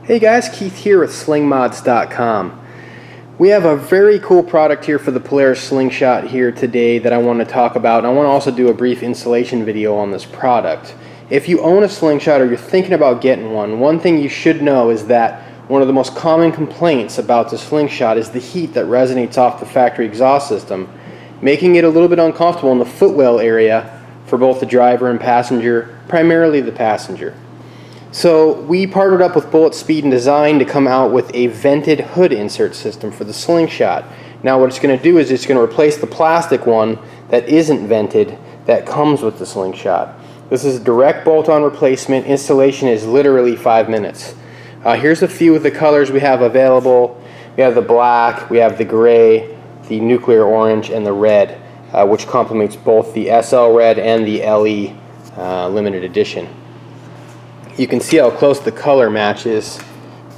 Hey guys, Keith here with Slingmods.com. We have a very cool product here for the Polaris Slingshot here today that I want to talk about. And I want to also do a brief installation video on this product. If you own a Slingshot or you're thinking about getting one thing you should know is that one of the most common complaints about the Slingshot is the heat that resonates off the factory exhaust system, making it a little bit uncomfortable in the footwell area for both the driver and passenger, primarily the passenger. So we partnered up with Bullet Speed and Design to come out with a vented hood insert system for the Slingshot. Now what it's going to do is it's going to replace the plastic one that isn't vented that comes with the Slingshot. This is a direct bolt-on replacement. Installation is literally 5 minutes. Here's a few of the colors we have available. We have the black, we have the gray, the nuclear orange, and the red, which complements both the SL red and the LE limited edition. You can see how close the color matches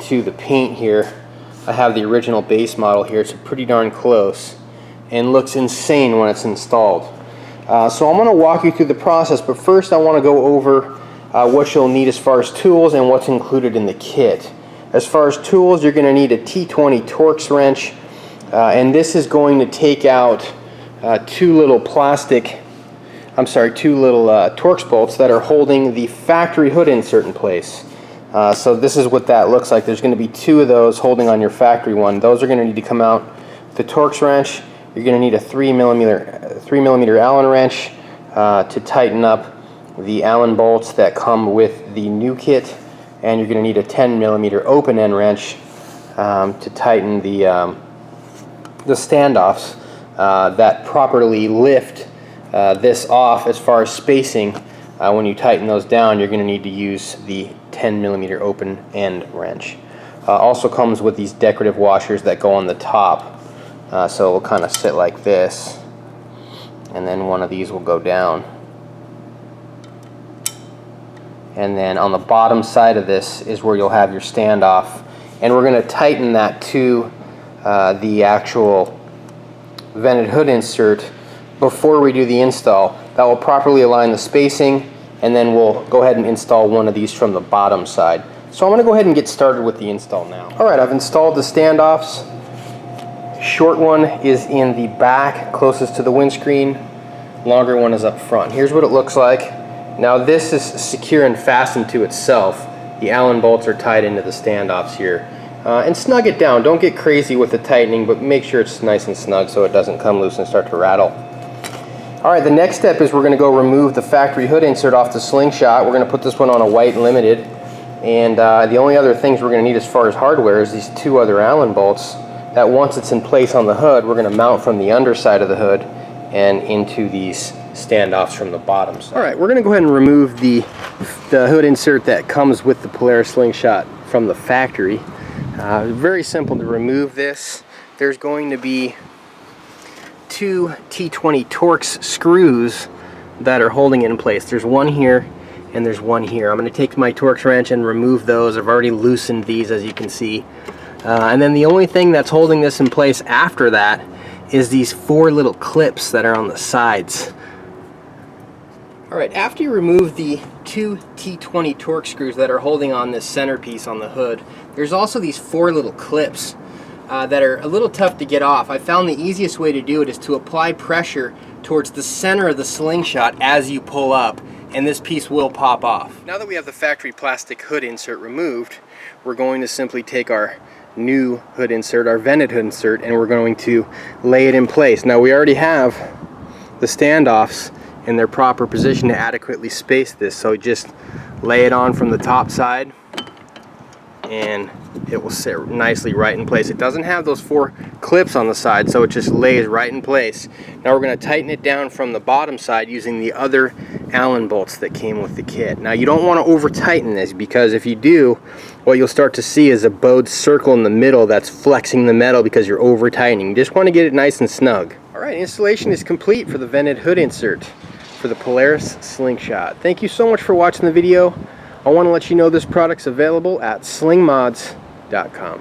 to the paint here. I have the original base model here. It's pretty darn close and looks insane when it's installed. So I'm going to walk you through the process, but first I want to go over what you'll need as far as tools and what's included in the kit. As far as tools, you're going to need a T20 Torx wrench, and this is going to take out two little Torx bolts that are holding the factory hood insert in place. So this is what that looks like. There's going to be two of those holding on your factory one. Those are going to need to come out. The Torx wrench, you're going to need a 3mm Allen wrench to tighten up the Allen bolts that come with the new kit, and you're going to need a 10mm open end wrench to tighten the standoffs that properly lift this off. As far as spacing, when you tighten those down, you're going to need to use the 10mm open end wrench. Also comes with these decorative washers that go on the top, so it will kind of sit like this, and then one of these will go down. And then on the bottom side of this is where you'll have your standoff, and we're going to tighten that to the actual vented hood insert before we do the install. That will properly align the spacing, and then we'll go ahead and install one of these from the bottom side. So I'm going to go ahead and get started with the install now. Alright, I've installed the standoffs. Short one is in the back closest to the windscreen, longer one is up front. Here's what it looks like. Now this is secure and fastened to itself. The Allen bolts are tied into the standoffs here. And snug it down. Don't get crazy with the tightening, but make sure it's nice and snug so it doesn't come loose and start to rattle. Alright, the next step is we're going to go remove the factory hood insert off the Slingshot. We're going to put this one on a white limited, and the only other things we're going to need as far as hardware is these two other Allen bolts that once it's in place on the hood, we're going to mount from the underside of the hood and into these standoffs from the bottom side. Alright, we're going to go ahead and remove the hood insert that comes with the Polaris Slingshot from the factory. Very simple to remove this. There's going to be two T20 Torx screws that are holding it in place. There's one here and there's one here. I'm going to take my Torx wrench and remove those. I've already loosened these, as you can see. And then the only thing that's holding this in place after that is these four little clips that are on the sides. Alright, after you remove the two T20 Torx screws that are holding on this centerpiece on the hood, there's also these four little clips that are a little tough to get off. I found the easiest way to do it is to apply pressure towards the center of the Slingshot as you pull up, and this piece will pop off. Now that we have the factory plastic hood insert removed, we're going to simply take our new hood insert, our vented hood insert, and we're going to lay it in place. Now we already have the standoffs in their proper position to adequately space this, so just lay it on from the top side and it will sit nicely right in place. It doesn't have those four clips on the side, so it just lays right in place. Now we're going to tighten it down from the bottom side using the other Allen bolts that came with the kit. Now you don't want to over tighten this, because if you do, what you'll start to see is a bowed circle in the middle that's flexing the metal because you're over tightening. You just want to get it nice and snug. Alright, installation is complete for the vented hood insert for the Polaris Slingshot. Thank you so much for watching the video. I want to let you know this product's available at slingmods.com.